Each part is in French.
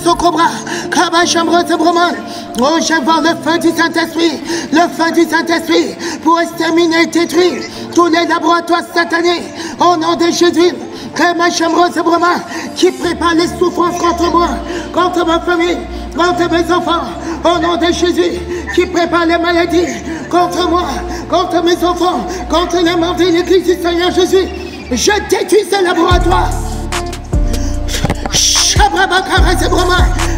Sokobra, Kabachambre de Broman. Oh, j'envoie le feu du Saint-Esprit, le feu du Saint-Esprit pour exterminer et détruire tous les laboratoires satanés. Au nom de Jésus, Kabachambre de Broman, qui prépare les souffrances contre moi, contre ma famille, contre mes enfants. Au nom de Jésus, qui prépare les maladies contre moi, contre mes enfants, contre les membres de l'Église du Seigneur Jésus. Je détruis ces laboratoires.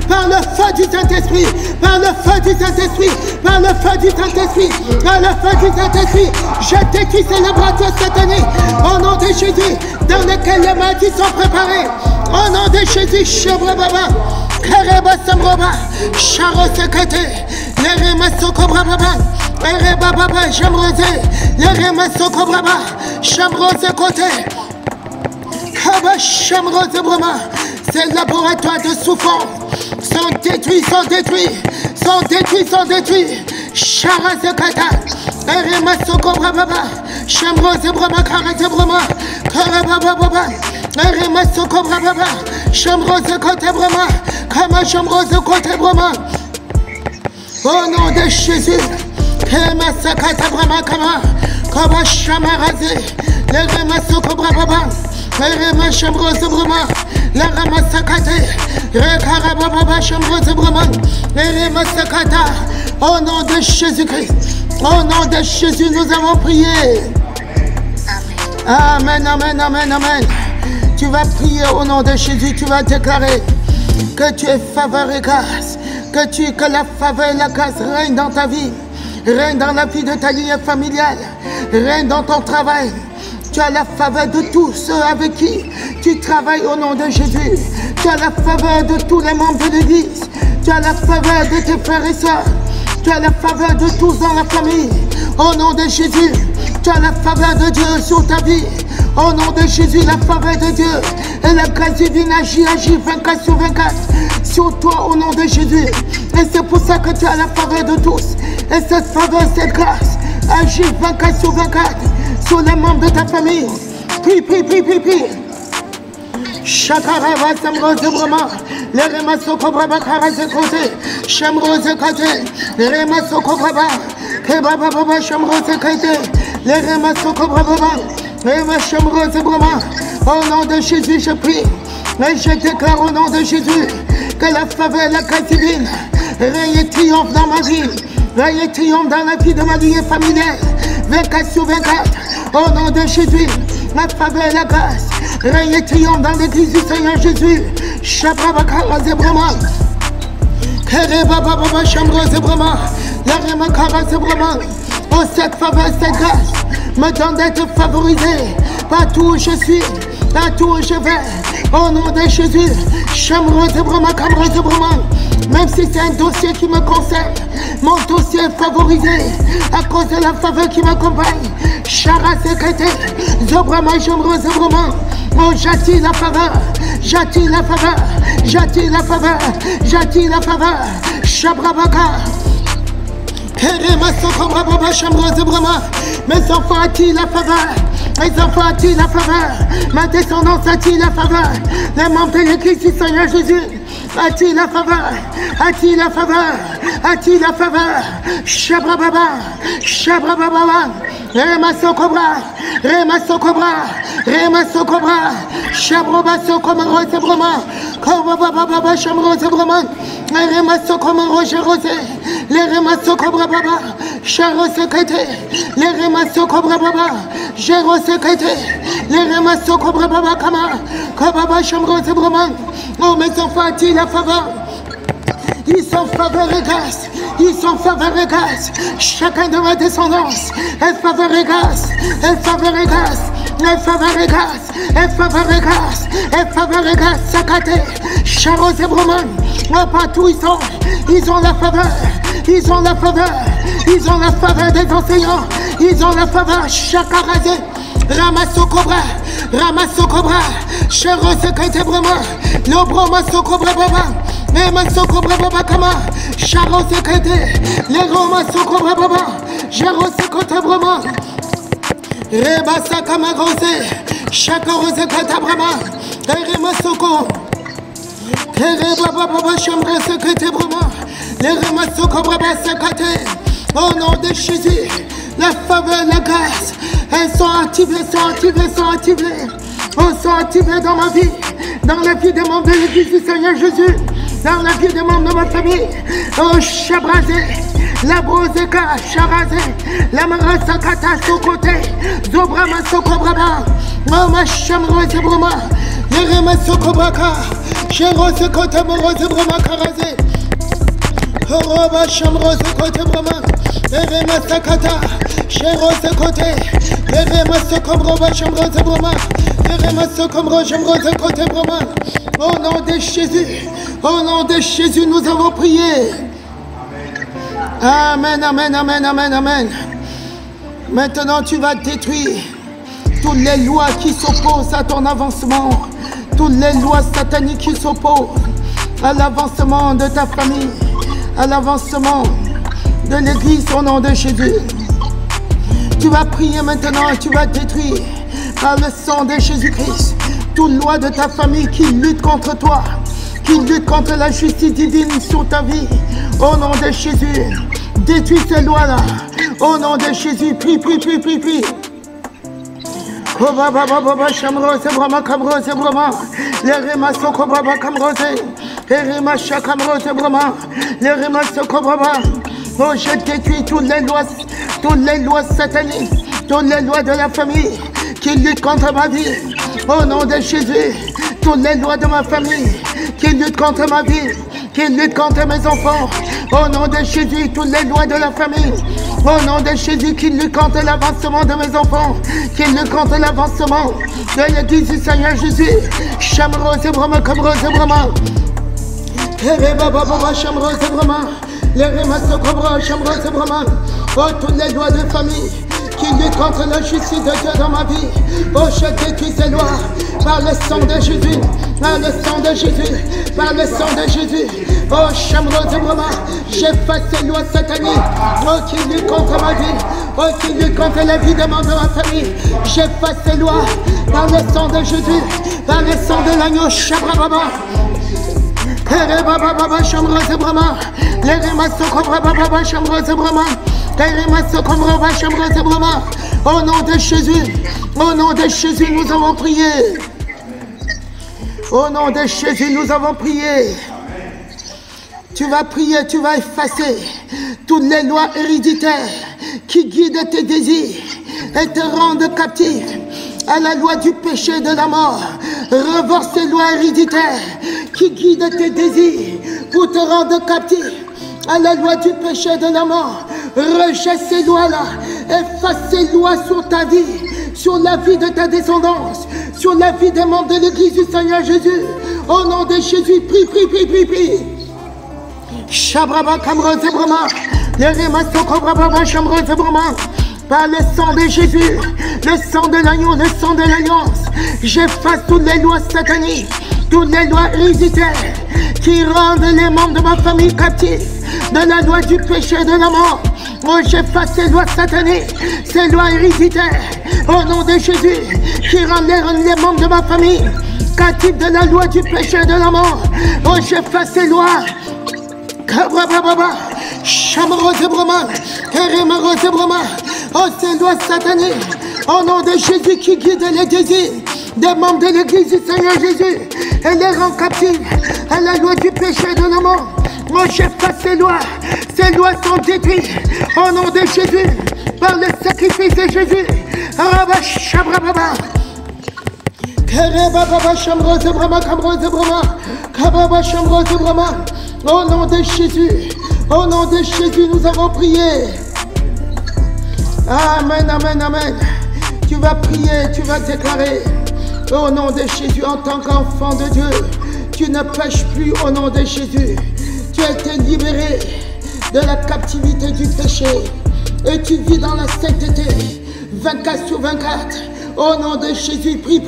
Par le feu du Saint-Esprit, par le feu du Saint-Esprit, par le feu du Saint-Esprit, par le feu du Saint-Esprit, je détruis ces laboratoires satanés. Au nom de Jésus, dans lesquels les maladies sont préparées. Au nom de Jésus, Chebrababa, Kareba Samroba, Charo Sekete, les Remasso Cobrababa, Erebaba, Jamrose, les Remasso Cobraba, Chamrose Côté, Kaba Chamrose Broma. Ces laboratoires de souffrance sont détruits, sont détruits, sont détruits, sont détruits. Charazekata, Eremasoko Brababa, Chamrose Brama, Karazebrama, Karababa, Eremasoko Brababa, Chamrose Côté Brama, Kama Chamrose Côté Brama. Au nom de Jésus, Kemasakata Brama Kama, Kaba Chamaraze, Eremasoko Brababa. Rema Chambrose Broma, la Ramasakate, Rekarababa Chambrose Broma, Remasakata, au nom de Jésus-Christ, au nom de Jésus, nous avons prié. Amen, amen, amen, amen. Tu vas prier au nom de Jésus, tu vas déclarer que tu es faveur et grâce, que la faveur et la grâce règnent dans ta vie, règnent dans la vie de ta lignée familiale, règnent dans ton travail. Tu as la faveur de tous ceux avec qui tu travailles au nom de Jésus. Tu as la faveur de tous les membres de l'Église. Tu as la faveur de tes frères et sœurs. Tu as la faveur de tous dans la famille. Au nom de Jésus, tu as la faveur de Dieu sur ta vie. Au nom de Jésus, la faveur de Dieu et la grâce divine agit 24 sur 24 sur toi au nom de Jésus. Et c'est pour ça que tu as la faveur de tous. Et cette faveur, cette grâce agit 24 sur 24 sur les membres de ta famille. Prie, prie, prie, prie, prie. Chakarava Samrose Broma, les Remasoko Braba Karase Kote, Chamrose Kate, les Remasoko Braba, Kebaba Baba Chamrose Kate, les Remasoko Braba, Rema Chamrose Broma. Au nom de Jésus, je prie. Et je déclare au nom de Jésus que la faveur et la grâce divine règne et triomphe dans ma vie, règne et triomphe dans la vie de ma lignée familiale. 24 sur 24, au nom de Jésus, la faveur et la grâce règne et triomphe dans l'église du Seigneur Jésus. Shabrabakara Zebrama, Kerebaba Chambre Zebrama, la Remakara Zebrama. Oh, cette faveur, cette grâce me donne d'être favorisé partout où je suis, partout où je vais. Au nom de Jésus, Chambre Zebrama, Kamra Zebrama. Même si c'est un dossier qui me concerne, mon dossier est favorisé à cause de la faveur qui m'accompagne. Chara Sekete, Zobrama, Chambre Zobrama. Oh, j'attire la faveur, j'attire la faveur, j'attire la faveur, j'attire la faveur. Chabrabaka. Mes enfants attirent la faveur. Mes enfants attirent la faveur. Ma descendance attire la faveur. Les membres de l'église du Seigneur Jésus attire la faveur. Attire la faveur. Attire la faveur. Shabrababa. Shabrababa. Rema Sokobra. Rema Sokobra. Rema Sokobra. Shabroba Sokomaro Zebroma. Kobaba Shamro Zebroma. Rema Sokomaro Jerose. Les Rema Sokobra Baba. Charo Sekete. Les Rema Sokobra Baba. Jero Sekete. Les Rema Sokobra Baba Kama. Kobaba Shamro Zebroma. Oh, mes enfants attirent la faveur. Ils sont faveur et grâce. Ils sont faveur et grâce. Chacun de ma descendance est faveur et grâce. Est faveur et grâce. Est faveur et grâce. Est faveur et grâce. Est faveur et grâce. Sakate. Charo Zebroman. Oh, partout ils ont la faveur. Ils ont la faveur. Ils ont la faveur des enseignants. Ils ont la faveur. Chakarazé. Ramasokobra. Ramasokobra. Charo Sekete Broma. Lobroma Sokobra Baba. Les Masokobra Baba Kama, Charo Sekete, les Roma Sokobra Baba, Jaro Sekote Broma, Rebasa Kamarose, Chakaro Sekata Brama, Rema Soko, Au nom de Jésus, la faveur, la grâce, elles sont activées, sont activées dans ma vie, dans la vie des membres de l'Église du Seigneur Jésus, dans la vie des membres de ma famille. Oh, Chabrazé, la Broseka, Charazé, la Marasakata, Sokote, Zobrama, Sokobrama, Mama Chamrose Broma, Yerema Sokobraka, Chéros Kote, Morose Broma, Karazé, Horoba Chamrose Kote Broma, Yerema Sakata, Chéros Kote, Yerema Sokobroba, Chamrose Broma, Yerema Sokobro, Chamrose Kote Broma. Au nom de Jésus, nous avons prié. Amen, amen, amen, amen, amen. Maintenant, tu vas détruire toutes les lois qui s'opposent à ton avancement, toutes les lois sataniques qui s'opposent à l'avancement de ta famille, à l'avancement de l'Église au nom de Jésus. Tu vas prier maintenant, tu vas détruire par le sang de Jésus-Christ toute loi de ta famille qui lutte contre toi, qui lutte contre la justice divine sur ta vie. Au nom de Jésus, détruis ces lois-là. Au nom de Jésus, prie. Oh baba baba chamrose brama kamrose brama, les rima soko baba kamrose, les rima chakamrose brama, les rima soko baba. Oh, je détruis toutes les lois sataniques, toutes les lois de la famille qui luttent contre ma vie. Au nom de Jésus, toutes les lois de ma famille qui luttent contre ma vie, qui luttent contre mes enfants. Au nom de Jésus, toutes les lois de la famille. Au nom de Jésus, qui luttent contre l'avancement de mes enfants, qui luttent contre l'avancement de l'Église du Seigneur Jésus. Chamrose Brahma, Kamrose Brahma. Chamrose Brahma. Les Remas Cobra, Chamrose Brahma. Oh, toutes les lois de famille qui luttent contre la justice de Dieu dans ma vie. Oh, je détruis ces lois par le sang de Jésus, par le sang de Jésus, par le sang de Jésus. Oh, Chamrose Brahma, j'efface ces lois sataniques, oh, qui luttent contre ma vie, oh, qui luttent contre la vie des membres de ma famille. J'efface ces lois par le sang de Jésus, par le sang de l'agneau. Chabrababa. Baba Chamrose Brahma, les Remas Cobra Baba Chamrose Brahma. Au nom de Jésus, nous avons prié. Au nom de Jésus, nous avons prié. Tu vas prier, tu vas effacer toutes les lois héréditaires qui guident tes désirs et te rendent captif à la loi du péché et de la mort. Reverse ces lois héréditaires qui guident tes désirs pour te rendre captif à la loi du péché et de la mort. Rejette ces lois-là, efface ces lois sur ta vie, sur la vie de ta descendance, sur la vie des membres de l'Église du Seigneur Jésus. Au nom de Jésus, prie. Shabraba Kamrose Brahma, les Remasoko Brahma Chamrose Brahma. Par le sang de Jésus, le sang de l'agneau, le sang de l'alliance, j'efface toutes les lois sataniques, toutes les lois héréditaires qui rendent les membres de ma famille captifs de la loi du péché et de la mort. Oh, j'efface ces lois sataniques, ces lois héréditaires, au nom de Jésus, qui rendent les membres de ma famille captifs de la loi du péché et de la mort. Oh, j'efface ces lois. Chamrose Brahma, Keremarose Brahma. Oh, ces lois sataniques, au nom de Jésus qui guide les désirs des membres de l'Église du Seigneur Jésus et les rend captifs à la loi du péché et de la mort. Oh, j'efface ces lois sont détruites au nom de Jésus par le sacrifice de Jésus. Rabba Shabrababa. Kerebaba Chamrose Brahma, Kamrose Brahma, Kababa Chamrose Brahma. Au nom de Jésus, nous avons prié. Amen, amen, amen. Tu vas prier, tu vas déclarer. Au nom de Jésus, en tant qu'enfant de Dieu, tu ne pêches plus au nom de Jésus. Tu as été libéré de la captivité du péché. Et tu vis dans la sainteté, 24 sur 24. Au nom de Jésus, prie.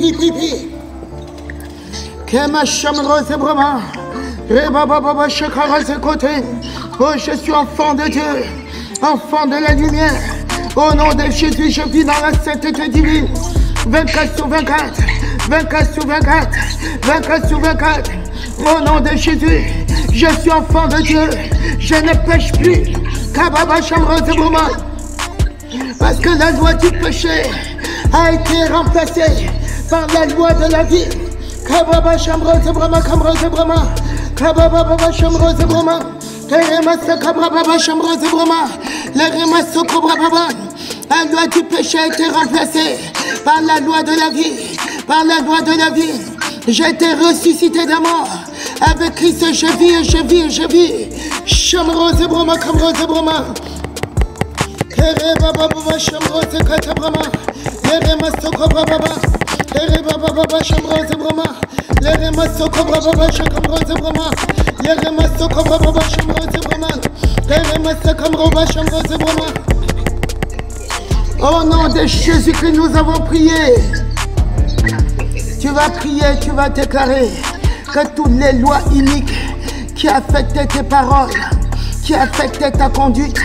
Kema Chamrose Brahma. Oh, je suis enfant de Dieu, enfant de la lumière. Au nom de Jésus, je vis dans la sainteté divine. 24 sur 24, 24 sur 24, 24 sur 24. Au nom de Jésus, je suis enfant de Dieu. Je ne pêche plus. Kababa Shamro Zebroma. Parce que la loi du péché a été remplacée par la loi de la vie. Kababa Shamro Zebroma, Kamro Zebroma. Kababa Shamro Zebroma. Teremasa Kababa Shamro Zebroma. Leremaso Cobra Baba. La loi du péché a été remplacée par la loi de la vie. Par la loi de la vie. J'ai été ressuscité de mort. Avec Christ, je vis, je vis, je vis. Shamro Zebroma, Kamro Zebroma. Kere Baba Baba Shamro Zekabrama. Leremaso Cobra Baba. Kere Baba Baba Shamro Zebroma. Leremaso Cobra Baba Shakamro Zebroma. Leremaso Cobra Baba Shamro Zebroma. Leremaso Kamro Baba Shamro Zebroma. Au nom de Jésus que nous avons prié. Tu vas prier, tu vas déclarer que toutes les lois iniques qui affectaient tes paroles, qui affectaient ta conduite,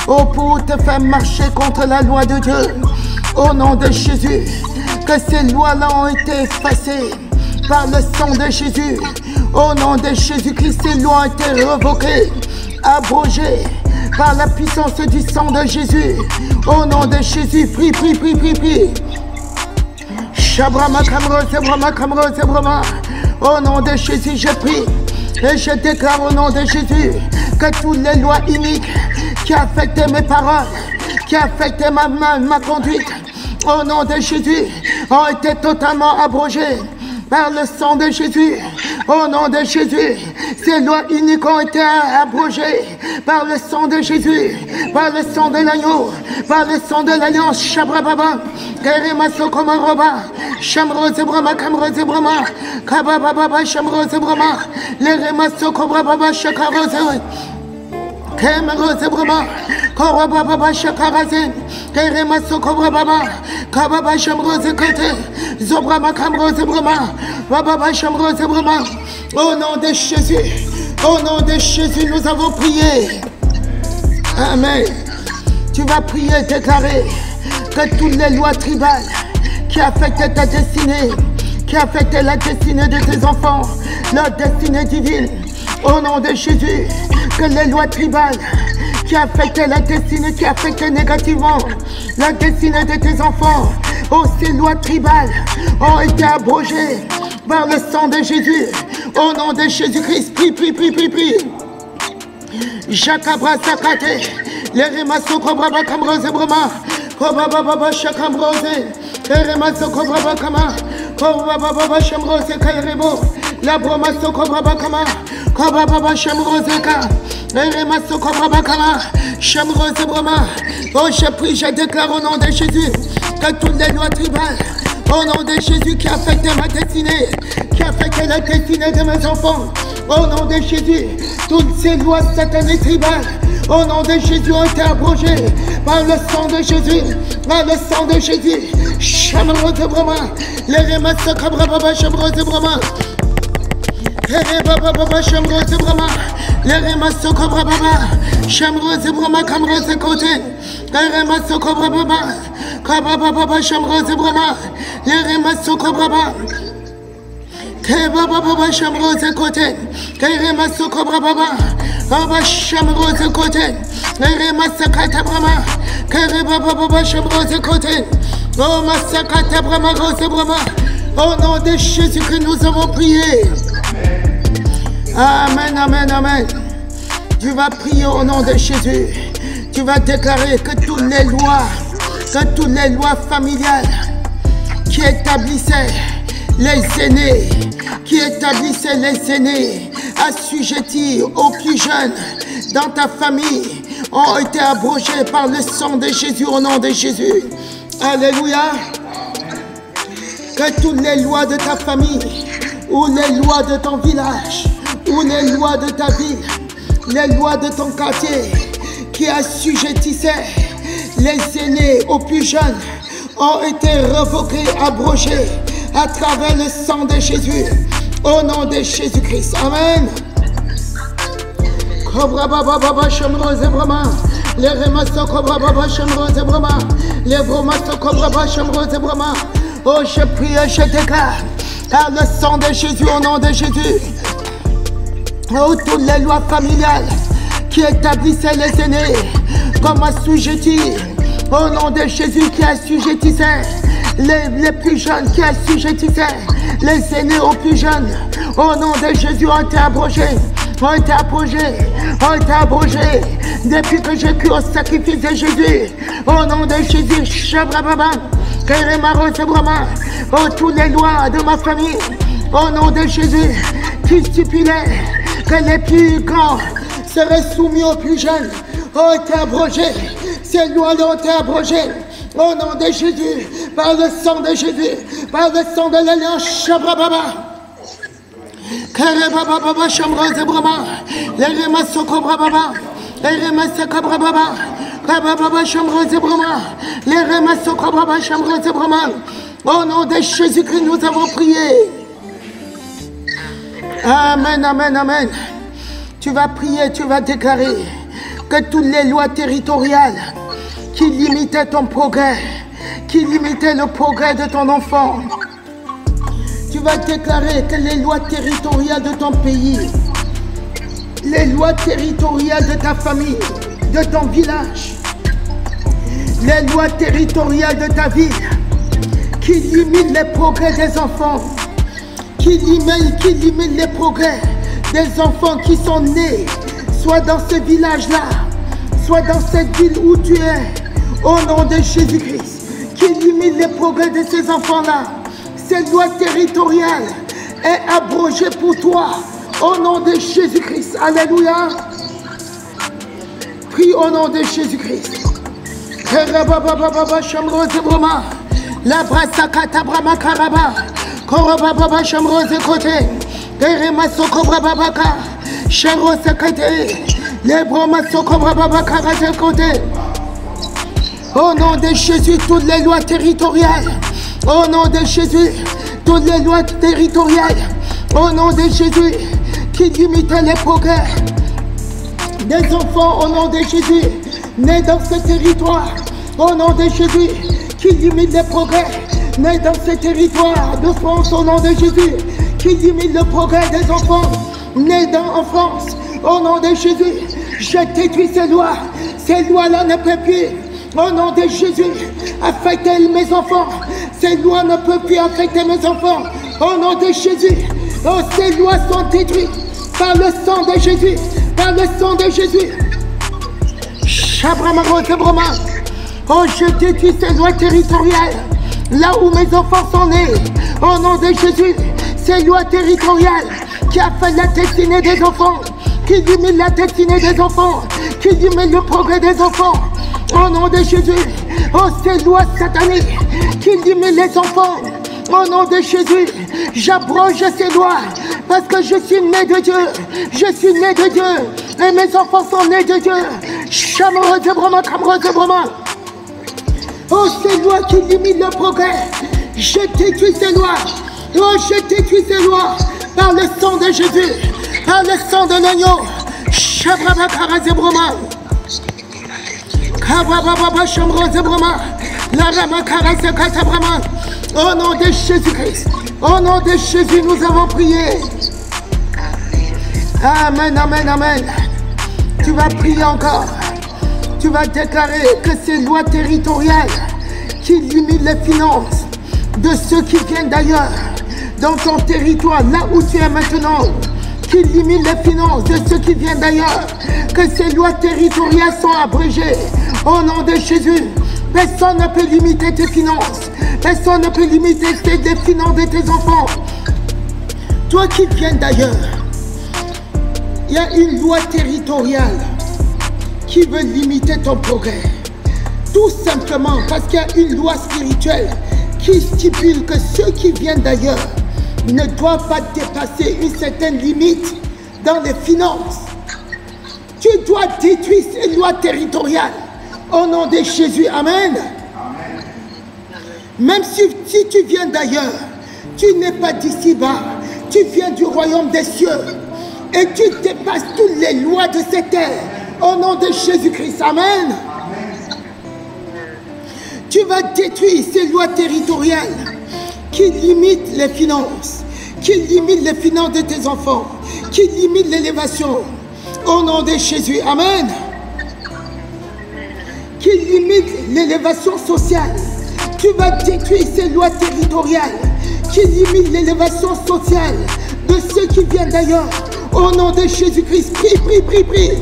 pour te faire marcher contre la loi de Dieu, au nom de Jésus, que ces lois-là ont été effacées par le sang de Jésus, au nom de Jésus-Christ, ces lois ont été révoquées, abrogées par la puissance du sang de Jésus, au nom de Jésus, prie, prie, prie, prie, prie. Shabrama Kamro Zebrama Kamro Zebrama. Au nom de Jésus, je prie et je déclare au nom de Jésus que toutes les lois iniques qui affectaient mes paroles, qui affectaient ma conduite, au nom de Jésus, ont été totalement abrogées par le sang de Jésus. Au nom de Jésus, ces lois iniques ont été abrogées par le sang de Jésus, par le sang de l'agneau, par le sang de l'alliance. Shabrababa, Keremaso Komaroba, Shamro Zebrama, Kamro Zebrama, Kabababa, Shamro Zebrama, Leremaso Kobrababa, Shakaro Zebrama. Kemero Zebrama, Korababa Shakarazen, Keremaso Kobrababa, Kababa Shamro Zekote, Zobrama Kamro Zebrama, Bababa Shamro Zebrama. Au nom de Jésus, au nom de Jésus, nous avons prié. Amen. Tu vas prier, déclarer que toutes les lois tribales qui affectaient ta destinée, qui affectaient la destinée de tes enfants, leur destinée divine, au nom de Jésus, que les lois tribales qui affectaient la destinée, qui affectaient négativement la destinée de tes enfants, ces lois tribales ont été abrogées par le sang de Jésus, au nom de Jésus-Christ. Prie, prie, prie, prie, prie. Jakabra Sakate, les Remaso Kobraba Kamrose Broma, Kobaba Shakamrose, les Remaso Kobraba Kama, Kobaba Shamrose Kairebo, la Bromaso Kobraba Kama, Kobaba Shamrose Ka, les Remaso Kobraba Kama, Shamrose Broma. Oh, je prie, je déclare au nom de Jésus que toutes les lois tribales, au nom de Jésus qui affectent ma destinée, qui affectent la destinée de mes enfants, au nom de Jésus, toutes ces lois sataniques tribales, au nom de Jésus, ont été abrogées par le sang de Jésus, par le sang de Jésus. Chamro de Broma, les Remaso Kabraba Chamro de Broma, les Baba Chamro de Broma, les Remaso Kabraba, Chamro de Broma, Kamro de Côté, les Remaso Kabraba, Kababa Chamro de Broma, les Remaso Kabraba. Baba Chamro de Côté, Remaso Kabraba, Baba Chamro de Côté, Remasakata Brama, Baba Chamro de Côté, Oh Masakata Brama Rose Brama, au nom de Jésus que nous avons prié. Amen, amen, amen. Tu vas prier au nom de Jésus. Tu vas déclarer que toutes les lois familiales qui établissaient les aînés, assujettis aux plus jeunes dans ta famille, ont été abrogés par le sang de Jésus, au nom de Jésus. Alléluia. Que toutes les lois de ta famille, ou les lois de ton village, ou les lois de ta ville, les lois de ton quartier, qui assujettissaient les aînés aux plus jeunes, ont été révoquées, abrogées à travers le sang de Jésus, au nom de Jésus-Christ. Amen. Cobra Baba Chamro Zebrama, les Remaso Cobra Baba Chamro Zebrama, les Bromaso Cobra Baba Chamro Zebrama. Oh, je prie et je déclare, par le sang de Jésus, au nom de Jésus, Oh, toutes les lois familiales qui établissaient les aînés comme assujettis, au nom de Jésus qui assujettissait les plus jeunes, qui assujettissaient les aînés aux plus jeunes, au nom de Jésus ont été abrogés, ont été abrogés, ont été abrogés, depuis que j'ai cru au sacrifice de Jésus, au nom de Jésus, Shabrababa, oh, toutes les lois de ma famille, au nom de Jésus, qui stipulait que les plus grands seraient soumis aux plus jeunes, ont été abrogés. Ces lois-là ont été abrogées. Au nom de Jésus, par le sang de Jésus, par le sang de l'alliance, Shabrababa. Karababa, Shamra Zebrama, Lerema Sokobrababa, Lerema Sokobrababa, Kababa, Shamra Zebrama, Lerema Sokobrababa, Shamra Zebrama. Au nom de Jésus-Christ, nous avons prié. Amen, amen, amen. Tu vas prier, tu vas déclarer que toutes les lois territoriales qui limitaient ton progrès, qui limitaient le progrès de ton enfant, tu vas déclarer que les lois territoriales de ton pays, les lois territoriales de ta famille, de ton village, les lois territoriales de ta ville, qui limitent les progrès des enfants, qui limitent les progrès des enfants qui sont nés, soit dans ce village-là, soit dans cette ville où tu es, au nom de Jésus-Christ, qui limite les progrès de ces enfants-là. Cette loi territoriale est abrogée pour toi, au nom de Jésus-Christ. Alléluia. Prie au nom de Jésus-Christ. La brasakata brama karaba, korobaba shamroze kote, derema sokobra babaka, shamroze kote, les broma sokobra babaka rase kote. Au nom de Jésus, toutes les lois territoriales. Au nom de Jésus, toutes les lois territoriales. Au nom de Jésus, qui limitaient les progrès des enfants. Au nom de Jésus, nés dans ce territoire. Au nom de Jésus, qui limite les progrès nés dans ce territoire de France. Au nom de Jésus, qui limite le progrès des enfants nés en France. Au nom de Jésus, je détruis ces lois. Ces lois-là ne peuvent plus, au nom de Jésus, affecter mes enfants. Ces lois ne peuvent plus affecter mes enfants. Au nom de Jésus, oh, ces lois sont détruites par le sang de Jésus. Par le sang de Jésus. Oh, je détruis ces lois territoriales. Là où mes enfants sont nés. Au nom de Jésus, ces lois territoriales qui affectent la destinée des enfants, qui limitent la destinée des enfants, qui limitent le progrès des enfants. Au nom de Jésus, oh, ces lois sataniques qui limitent les enfants. Au nom de Jésus, j'abroge ces lois parce que je suis né de Dieu. Je suis né de Dieu et mes enfants sont nés de Dieu. Oh, ces lois qui limitent le progrès, je détruis ces lois. Oh, je détruis ces lois par le sang de Jésus, par le sang de l'agneau. Au nom de Jésus-Christ, au nom de Jésus, nous avons prié. Amen, amen, amen. Tu vas prier encore. Tu vas déclarer que ces lois territoriales qui limitent les finances de ceux qui viennent d'ailleurs, dans ton territoire, là où tu es maintenant, qui limitent les finances de ceux qui viennent d'ailleurs, que ces lois territoriales sont abrégées. Au nom de Jésus, personne ne peut limiter tes finances. Personne ne peut limiter les finances de tes enfants. Toi qui viens d'ailleurs, il y a une loi territoriale qui veut limiter ton progrès. Tout simplement parce qu'il y a une loi spirituelle qui stipule que ceux qui viennent d'ailleurs ne doivent pas dépasser une certaine limite dans les finances. Tu dois détruire ces lois territoriales au nom de Jésus. Amen. Même si tu viens d'ailleurs, tu n'es pas d'ici-bas, tu viens du royaume des cieux et tu dépasses toutes les lois de cette terre au nom de Jésus-Christ. Amen. Tu vas détruire ces lois territoriales qui limitent les finances, qui limitent les finances de tes enfants, qui limite l'élévation. Au nom de Jésus, amen. Qui limite l'élévation sociale. Tu vas détruire ces lois territoriales qui limitent l'élévation sociale de ceux qui viennent d'ailleurs. Au nom de Jésus-Christ, prie, prie, prie, prie.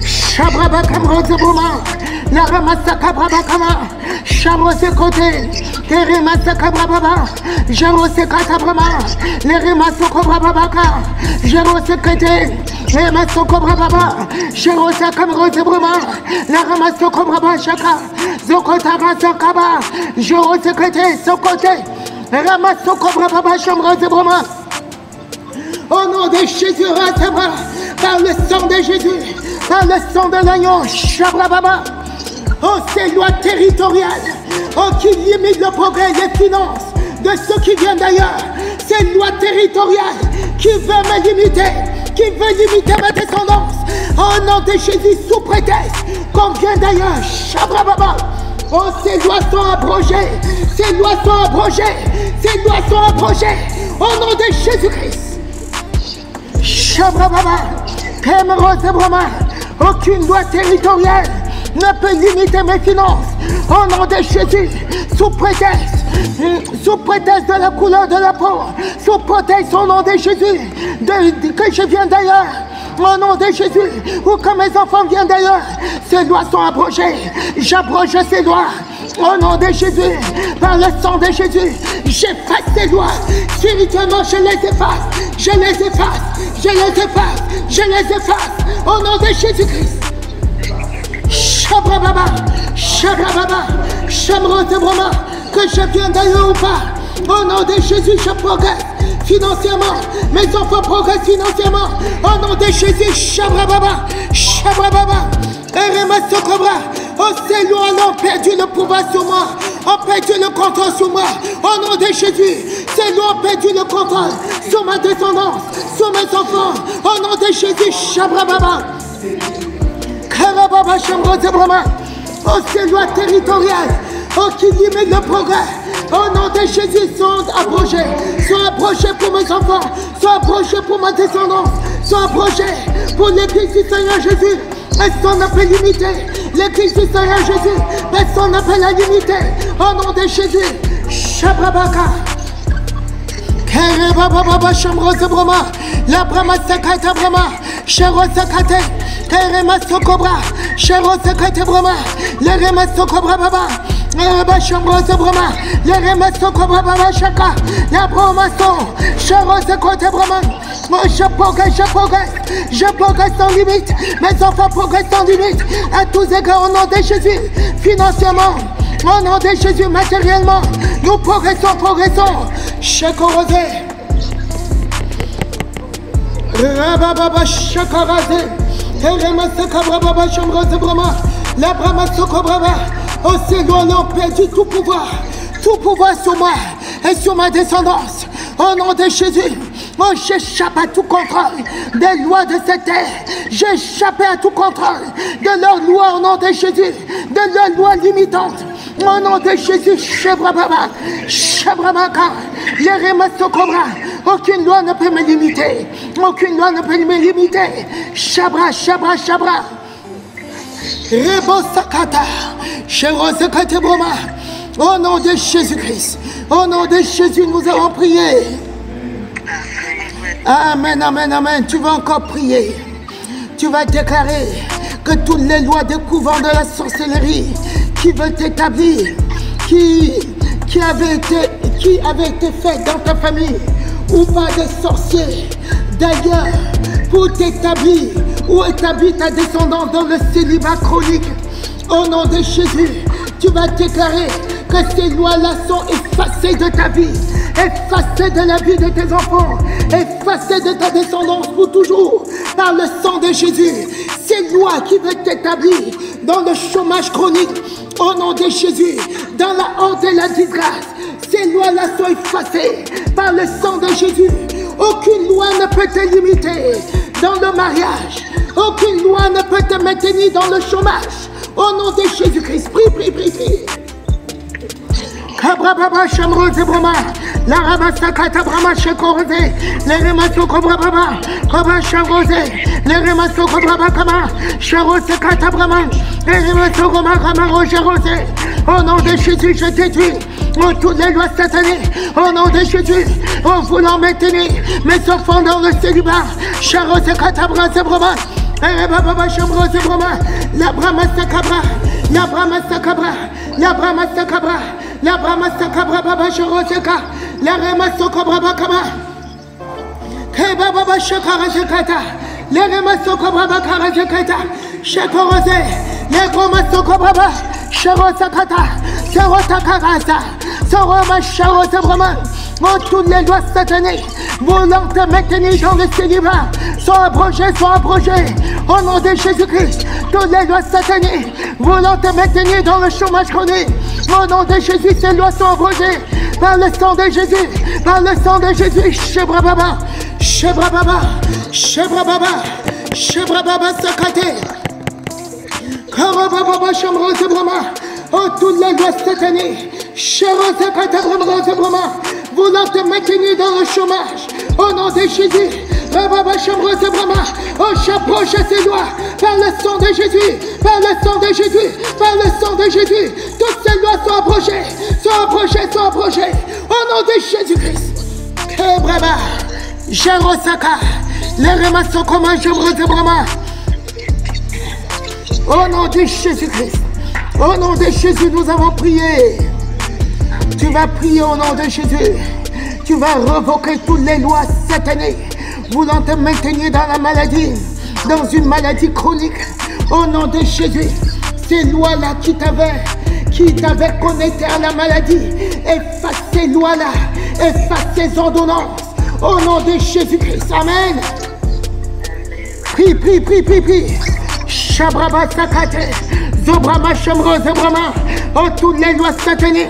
Shabrabakabrozaboma, la ramasakabrabakama, Charosekote, Keremasakabrababa, Jarosekatabrama, les Remasokobrabaka, Jarosekete, les Masokobrababa, Jarosakamrozebrama, la Ramasokobraba Shaka, Zokotarasakaba, Jarosekete, Sokote, Ramasokobrababa, Chamrozebrama. Au nom de Jésus, recevra par le sang de Jésus, par le sang de l'agneau, Shabrababa. Oh, ces lois territoriales, oh, qui limitent le progrès des finances de ceux qui viennent d'ailleurs. Ces lois territoriales qui veulent me limiter, qui veulent limiter ma descendance. Au nom de Jésus, sous prétexte qu'on vient d'ailleurs, Shabrababa. Oh, ces lois sont abrogées, ces lois sont abrogées, ces lois sont abrogées. Au nom de Jésus-Christ. Shabrababa, Kemerosebroman, aucune loi territoriale ne peut limiter mes finances. Au nom de Jésus, sous prétexte de la couleur de la peau, sous prétexte au nom de Jésus, que je viens d'ailleurs. Au nom de Jésus, ou que mes enfants viennent d'ailleurs, ces lois sont abrogées. J'abroge ces lois. Au nom de Jésus, par le sang de Jésus, j'efface ces lois. Spirituellement, je les efface. Je les efface. Je les efface. Je les efface. Au nom de Jésus-Christ. Shabrababa. Shabrababa. Shamrotebroma. Que je vienne d'ailleurs ou pas. Au nom de Jésus, je progresse financièrement. Mes enfants progressent financièrement. Au nom de Jésus, Shabrababa. Shabrababa. Eremasokobra. Oh, ces lois ont perdu le pouvoir sur moi, ont perdu le contrôle sur moi. Au nom de Jésus, ces lois ont perdu le contrôle sur ma descendance, sur mes enfants. Au nom de Jésus, Shabrababa. Karababa Shamrozebrama. Oh, ces lois territoriales, oh, qui limitent le progrès. Au nom de Jésus, sont abrogées pour mes enfants, sont abrogées pour ma descendance, sont abrogées pour l'église du Seigneur Jésus. Personne ne peut limiter l'église du Seigneur Jésus. Personne ne peut la limiter. Au nom de Jésus. Shabrabaka. Kerebababa Shamrozebrama. La Brahma Sakata Brahma. Sherosakate. Kerema Sokobra. Sherosakate Brahma. Le Rema Sokobra Baba. Reba Shamrozebrama. Le Rema Sokobra Baba Shaka. La Brahma So. Sherosakate Brahma. Moi je progresse sans limite. Mes enfants progressent sans limite. À tous égards, au nom de Jésus. Financièrement, au nom de Jésus, matériellement, nous progressons. Chekorosé. Rabababa Chekorosé. Terema Sekabrababa Chamrosebrama. La Brahma Sokobraba. Oh, ces lois ont perdu tout pouvoir sur moi et sur ma descendance. Au nom de Jésus. Moi, j'échappe à tout contrôle des lois de cette terre. J'échappe à tout contrôle de leurs lois au nom de Jésus, de leurs lois limitantes. Au nom de Jésus, Shabrababa, Shabrabaka, Yeremasokobra. Aucune loi ne peut me limiter. Aucune loi ne peut me limiter. Shabra, Shabra, Shabra. Rebo Sakata, Sherosekate Broma. Au nom de Jésus-Christ, au nom de Jésus, nous avons prié. Amen, amen, amen. Tu vas encore prier. Tu vas déclarer que toutes les lois des couvents de la sorcellerie qui veulent t'établir, qui avaient été faites dans ta famille ou par des sorciers d'ailleurs pour t'établir ou établir ta descendance dans le célibat chronique. Au nom de Jésus, tu vas déclarer que ces lois-là sont effacées de ta vie, effacées de la vie de tes enfants, effacées de ta descendance pour toujours, par le sang de Jésus. Ces lois qui veulent t'établir dans le chômage chronique, au nom de Jésus, dans la honte et la disgrâce, ces lois-là sont effacées par le sang de Jésus. Aucune loi ne peut te limiter dans le mariage. Aucune loi ne peut te maintenir dans le chômage. Au nom de Jésus-Christ, prie, prie, prie, prie. Kabrababa Shamrozebrama, La Ramasakata Brahma Shekorose, les Remasoko Brababa, Koba Charose, les Remasoko Brabakama, Charose Kata Brahma, les Remasoko Makamaro Charose. Au nom de Jésus, je détruis toutes les lois sataniques. Au nom de Jésus, en voulant maintenir mes enfants dans le célibat. Charose Kata Brahma, la Brahma Sakabra, la Brahma Sakabra, la Brahma Sakabra, la Brahma Sakabra Baba Charoseka, la Remasoko Brabakama, Keba Baba Shakarazekata, la Remasoko Brabakarazekata, Shakorose, la Gomasoko Braba, Charosakata, Sarotakarasa, Saroma Charose Brahman. Oh, toutes les lois sataniques voulant te maintenir dans le célibat sont abrogées, sont abrogées. Au nom de Jésus-Christ, toutes les lois sataniques voulant te maintenir dans le chômage chronique. Au nom de Jésus, ces lois sont abrogées par le sang de Jésus, par le sang de Jésus. Shebrababa, Shebrababa, Shebrababa, Shebrababa Sakate. Karababa Shamrose Brahma. Oh, toutes les lois sataniques, Sharose Kata Brahma, voulant te maintenir dans le chômage. Au nom de Jésus, Rababa Shamrose Brahma, oh, j'approche ces lois par le sang de Jésus, par le sang de Jésus, par le sang de Jésus. Toutes ces lois sont abrogées, sont abrogées, sont abrogées. Au nom de Jésus-Christ. Kebraba, Jarosaka, les Remasokoma Shamrose Brahma. Au nom de Jésus-Christ. Au nom de Jésus, nous avons prié. Tu vas prier au nom de Jésus. Tu vas revoquer toutes les lois sataniques voulant te maintenir dans la maladie, dans une maladie chronique. Au nom de Jésus, ces lois-là qui t'avaient connecté à la maladie, efface ces lois-là, efface ces ordonnances. Au nom de Jésus-Christ, amen. Prie, prie, prie, prie, prie. Shabraba Sakate. Zobrama Shamrose Brahma, oh, toutes les lois sataniques,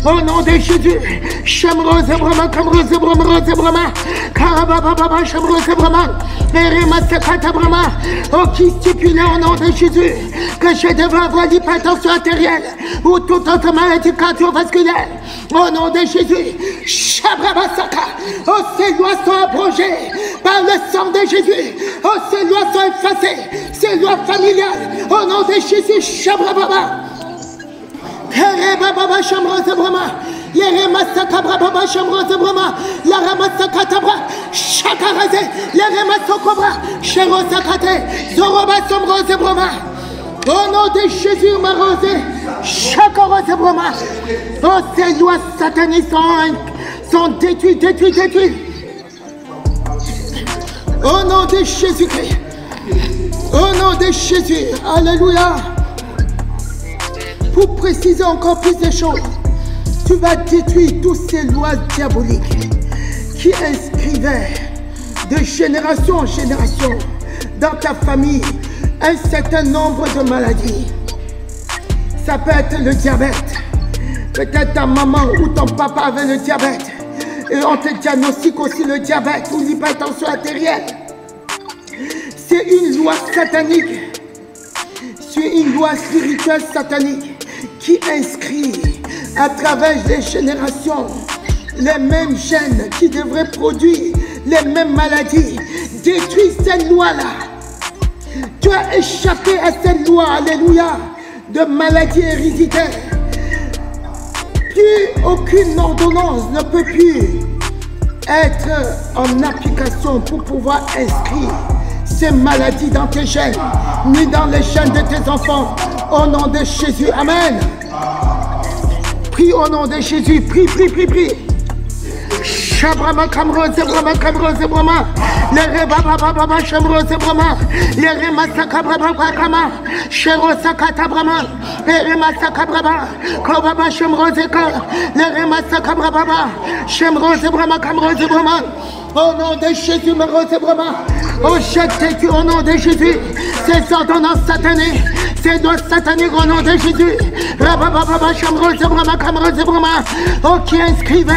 au nom de Jésus, Shamrose Brahma, Kamrose Brahma, Rose Brahma, Karababa Shamrose Brahma, Eremasakata Brahma, oh, qui stipule au nom de Jésus que je devrais avoir l'hypertension artérielle ou toute autre maladie cardiovasculaire. Au nom de Jésus, Shabraba Saka, oh, ces lois sont abrogées par le sang de Jésus, oh, ces lois sont effacées, ces lois familiales, au nom de Jésus, Shabrababa, Kerebaba Shamrose Brahma, Yeremasaka Brababa Shamrose Brahma, la Ramasaka Tabra, Shakaraze, Yeremasokobra, Sherosakate, Zoroba Shamrose Brahma. Au nom de Jésus, ma rosée, Shakarose Brahma. Oh, ces lois sataniques sont détruites, détruites, détruites. Au nom de Jésus-Christ. Au nom de Jésus. Alléluia. Pour préciser encore plus de choses, tu vas détruire toutes ces lois diaboliques qui inscrivaient de génération en génération dans ta famille un certain nombre de maladies. Ça peut être le diabète. Peut-être ta maman ou ton papa avait le diabète. Et on te diagnostique aussi le diabète ou l'hypertension artérielle. C'est une loi satanique. C'est une loi spirituelle satanique qui inscrit à travers les générations les mêmes gènes qui devraient produire les mêmes maladies. Détruis cette loi-là. Tu as échappé à cette loi, alléluia, de maladie héréditaire. Plus aucune ordonnance ne peut plus être en application pour pouvoir inscrire ces maladies dans tes gènes, ni dans les gènes de tes enfants. Au nom de Jésus, amen. Prie au nom de Jésus, prie, prie, prie, prie. Shabrama Kamrose Brahma, Kamrose Brahma, les Rebaba Shamrose Brahma, les Remasaka Brahma Kama, Sherosakata Brahma, les Remasaka Brahma, Kobaba Shamrose Ka, les Remasaka Brahma, Shamrose Brahma, Kamrose Brahma. Au nom de Jésus, Rose Brahma, oh, je détruis au nom de Jésus ces ordonnances sataniques, ces lois sataniques au nom de Jésus. Rababa Shamrose Brahma, Kamrose Brahma, oh, qui inscrivait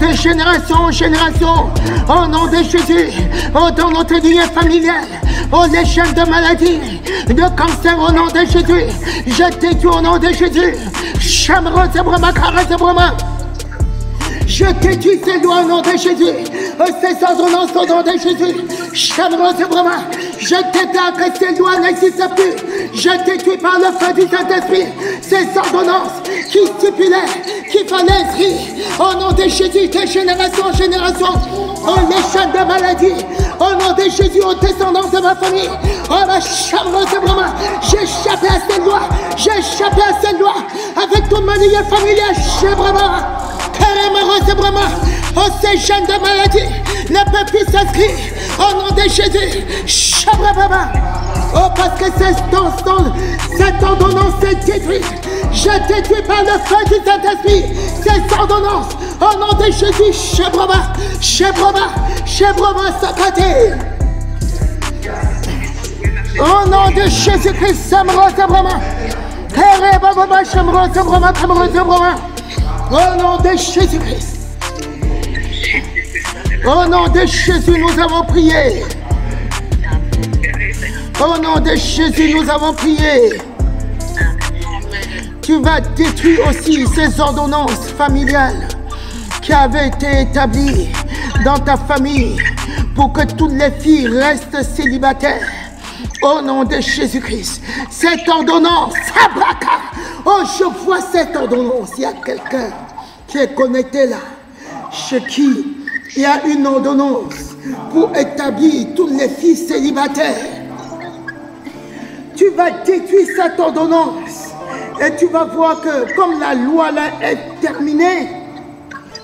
de génération en génération, au nom de Jésus, oh, dans notre lignée familiale, oh, les chaînes de maladie, de cancer, au nom de Jésus, je détruis au nom de Jésus, Shamrose Brahma, Karase Brahma, Je détruis ces lois au nom de Jésus. Ces ordonnances au nom de Jésus. Je déclare que ces lois n'existent plus. Je détruis par le feu du Saint-Esprit ces ordonnances qui stipulaient qu'il fallait inscrire au nom de Jésus de génération en génération. Oh, les chaînes de maladie, au nom de Jésus, aux descendants de ma famille. Oh, la chambre de Brahma, j'ai échappé à ces lois, j'ai échappé à ces lois avec toute ma lignée familiale. Chez Brahma, Karamaro de Brahma, oh, ces chaînes de maladie ne peuvent plus s'inscrire au nom de Jésus. Shabrababa. Oh, parce que cette ordonnance est détruite. Je détruis par le feu du Saint-Esprit ces ordonnances au nom de Jésus. Shebraba, Shebraba, Shebraba Sakate. Au nom de Jésus-Christ, Samrosa Brahma. Kerebaba, Shamrosa Brahma, Kamrosa Brahma. Au nom de Jésus-Christ. Au nom de Jésus, nous avons prié. Au nom de Jésus, nous avons prié. Tu vas détruire aussi ces ordonnances familiales qui avaient été établies dans ta famille pour que toutes les filles restent célibataires. Au nom de Jésus-Christ, cette ordonnance, Sabraka. Oh, je vois cette ordonnance. Il y a quelqu'un qui est connecté là, chez qui il y a une ordonnance pour établir toutes les filles célibataires. Tu vas détruire cette ordonnance et tu vas voir que comme la loi là est terminée,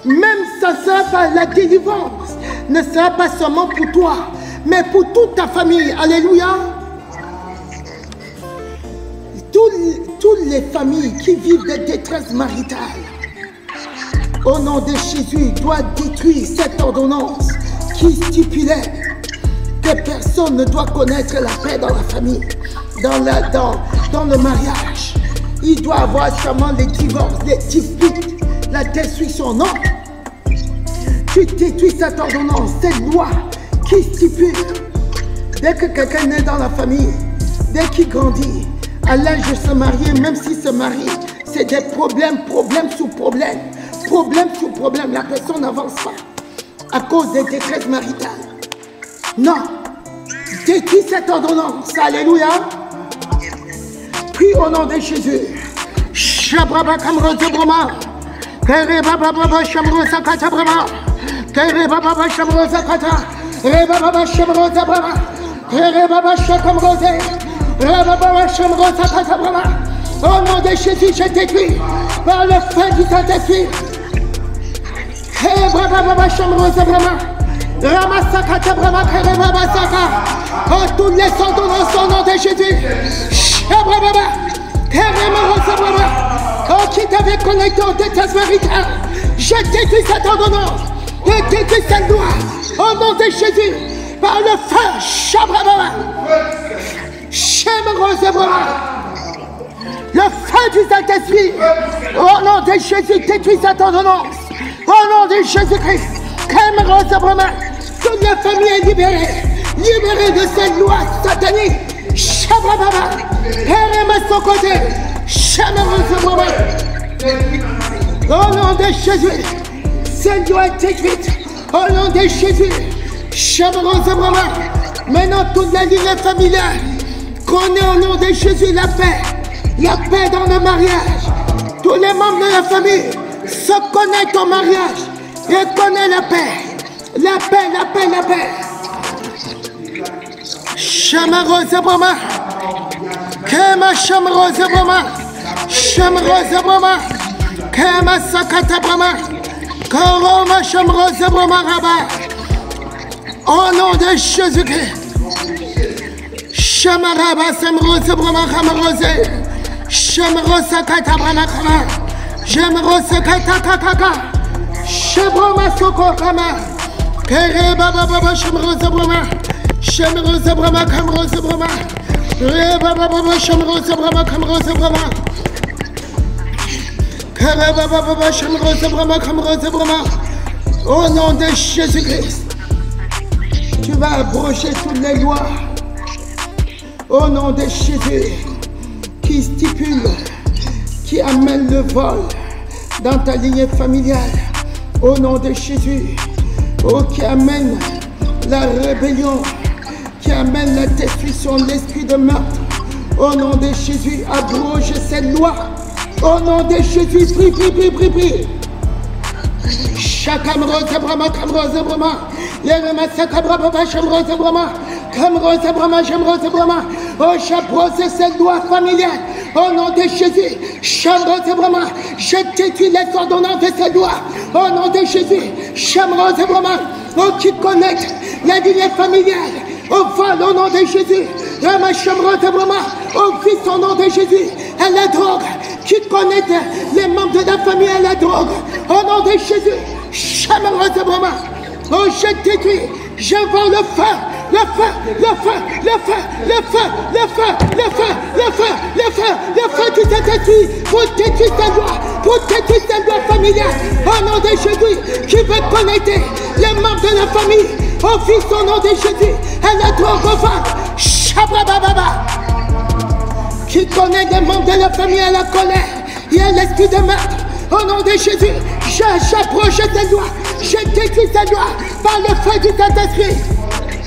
même ça ne sera pas la délivrance, ne sera pas seulement pour toi, mais pour toute ta famille. Alléluia. Toutes les familles qui vivent des détresses maritales, au nom de Jésus, doivent détruire cette ordonnance qui stipulait que personne ne doit connaître la paix dans la famille, dans le mariage. Il doit avoir seulement les divorces, les disputes, la destruction. Non. Tu détruis cette ordonnance, cette loi qui stipule, dès que quelqu'un naît dans la famille, dès qu'il grandit, à l'âge de se marier, même s'il se marie, c'est des problèmes sous problèmes. Problème sur problème, la personne n'avance pas à cause des détresses maritales. Non, détruis cette ordonnance. Alléluia. Prie au nom de Jésus. Shabraba Kamrosa Brahma. Kereba Baba Shamrosa Kata Brahma. Kereba Baba Shamrosa Kata. Reba Baba Shamrosa Brahma. Kereba Baba Shakamrosa. Reba Baba Shamrosa Kata Brahma. Au nom de Jésus, je détruis par le feu du Saint-Esprit. Oh, toutes les ordonnances au nom de Jésus. Oh, qui t'avait connecté au détestation maritale, je détruis cette ordonnance. Je détruis cette loi au nom de Jésus. Par le feu. Le feu du Saint-Esprit, au nom de Jésus, détruit cette ordonnance. Au nom de Jésus-Christ, toute la famille est libérée. Libérée de cette loi satanique. Au nom de Jésus, cette loi est détruite. Au nom de Jésus, maintenant toute la ligne familiale connaît au nom de Jésus la paix. La paix dans le mariage. Tous les membres de la famille se connectent au mariage et connaissent la paix. La paix, la paix, la paix. Shamarosa Brahma. Kema Shamarosa Brahma. Shamarosa Brahma. Kema Sakata Brahma. Koroma Shamarosa Brahma Rabba. Au nom de Jésus-Christ. Shamaraba Samrosa Brahma Kamarose. Shamarosa Kata Brahma Kama. Shamarosa Kata Kaka. Shabroma Soko Kama. Kereba Baba Shamarosa Brahma. Shamarosa Brahma Kamrosa Brahma. Reba Baba Shamarosa Brahma Kamrosa Brahma. Kereba Baba Shamarosa Brahma Kamrosa Brahma. Au nom de Jésus-Christ, tu vas abroger toutes les lois. Au nom de Jésus, qui stipule, qui amène le vol dans ta lignée familiale. Au nom de Jésus, oh, qui amène la rébellion, qui amène la destruction de l'esprit de meurtre. Au nom de Jésus, abroge cette loi. Au nom de Jésus, prie, prie, prie, prie, prie. Chakamrose Brahma, Kamrose Brahma, Yeremasa Kabraba, Shamrose Brahma, Kamrose Brahma, Shamrose Brahma. Oh, j'abrose cette loi familiale. Au nom de Jésus, Shamrose Brahma, je détruis les ordonnances de cette loi. Au nom de Jésus, Shamrose Brahma, oh, qui connecte la lignée familiale au vol au nom de Jésus. Rama Shamrose Brahma, au fils au nom de Jésus, à la drogue, qui connecte les membres de la famille à la drogue. Au nom de Jésus, Shamrose Brahma, oh, je détruis, j'envoie le feu. Le feu, le feu, le feu, le feu, le feu, le feu, le feu, le feu, le feu du Saint-Esprit pour détruire ta loi, pour détruire ta loi familiale. Au nom de Jésus, qui veut connecter les membres de la famille au fils au nom de Jésus, à la drogue au femmes. Shabrababa. Qui connecte les membres de la famille à la colère et à l'esprit de meurtre. Au nom de Jésus, j'approche cette loi, je détruis cette loi par le feu du Saint-Esprit.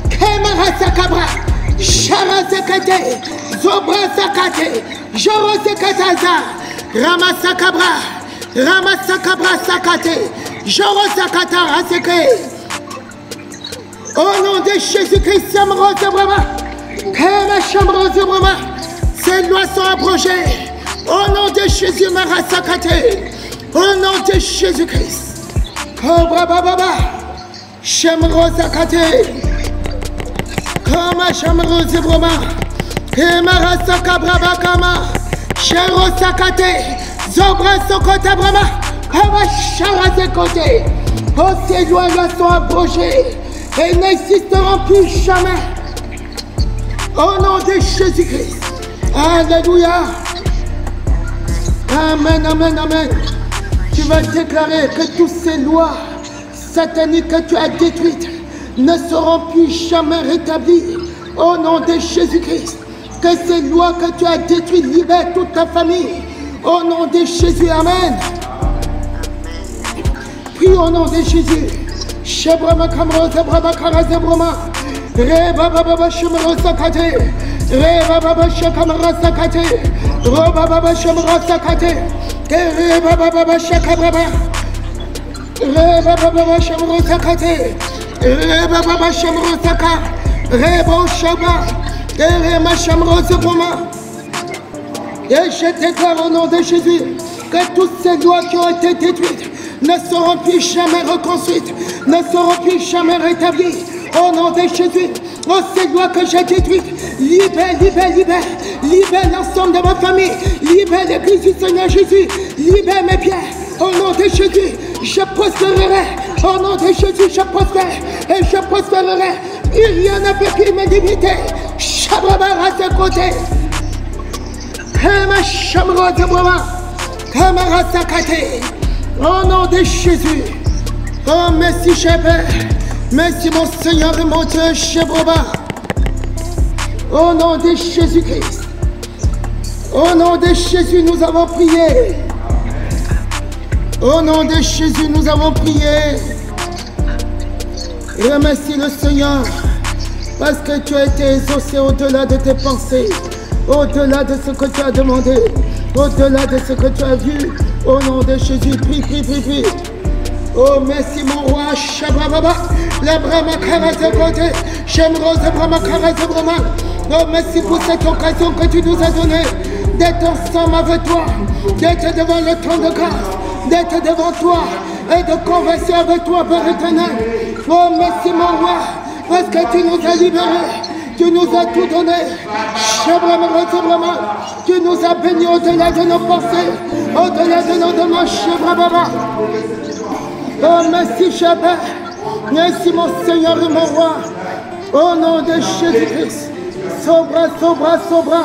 Kemara Sakabra, Shara Sakate, Zobra Sakate, Joro Sakataza, Rama Sakabra, Rama Sakabra Sakate, Joro Sakata Aseke. Au nom de Jésus-Christ, Shamrose Brahma, Kema Shamrose Brahma, ces lois sont abrogées. Au nom de Jésus, Mara Sakate, au nom de Jésus-Christ, Cobra Baba, Shamrose Sakate. Kama Shamrose Brahma, Kemara Sakabra Kama, Shero Sakate, Zobra Sokota Brahma, Kama Shara Sekote. Oh, ces lois-là sont abrogées et n'existeront plus jamais. Au nom de Jésus-Christ. Alléluia. Amen, amen, amen. Tu vas déclarer que toutes ces lois sataniques que tu as détruites ne seront plus jamais rétablies. Au nom de Jésus-Christ. Que ces lois que tu as détruites libèrent toute ta famille. Au nom de Jésus, amen. Prie au nom de Jésus. Shebrama Kamro Zebrama Karazebrama. Reba Baba Shemro Sakate. Reba Baba Shakamara Sakate. Roba Baba Shemro Sakate. Reba Baba Shakabrama. Reba Baba Shemro Sakate. Reba Baba Shemro Saka. Reba Shaba. Reba Shemro Zebrama. Et je déclare au nom de Jésus que toutes ces lois qui ont été détruites ne seront plus jamais reconstruites, ne seront plus jamais rétablies. Au nom de Jésus, oh, ces lois que j'ai détruites, libère, libère, libère, libère l'ensemble de ma famille, libère l'église du Seigneur Jésus, libère mes biens. Au nom de Jésus, je prospérerai. Au nom de Jésus, je prospère et je prospérerai. Il y en a plus qui me limité. Shabrabara à ses côtés. Kama Shamro Zebrama, Kamara Sakate. Au nom de Jésus. Oh, merci, cher Père. Merci, mon Seigneur et mon Dieu, Shebraba. Au nom de Jésus-Christ. Au nom de Jésus, nous avons prié. Au nom de Jésus, nous avons prié. Remercie le Seigneur parce que tu as été exaucé au-delà de tes pensées. Au-delà de ce que tu as demandé, au-delà de ce que tu as vu, au nom de Jésus, prie, prie, prie, prie. Oh, merci mon roi, Shabrababa, la Brahma Karazekote, Shemrose Brahma Karazebrama. Oh, merci pour cette occasion que tu nous as donnée d'être ensemble avec toi, d'être devant le trône de grâce, d'être devant toi et de converser avec toi, Père éternel. Oh, merci mon roi, parce que tu nous as libérés. Tu nous as tout donné. Tu nous as bénis au-delà de nos pensées, au-delà de nos demandes. Oh, merci, cher Père. Merci, mon Seigneur et mon roi. Au nom de Jésus-Christ. Sobra, sobra, sobra.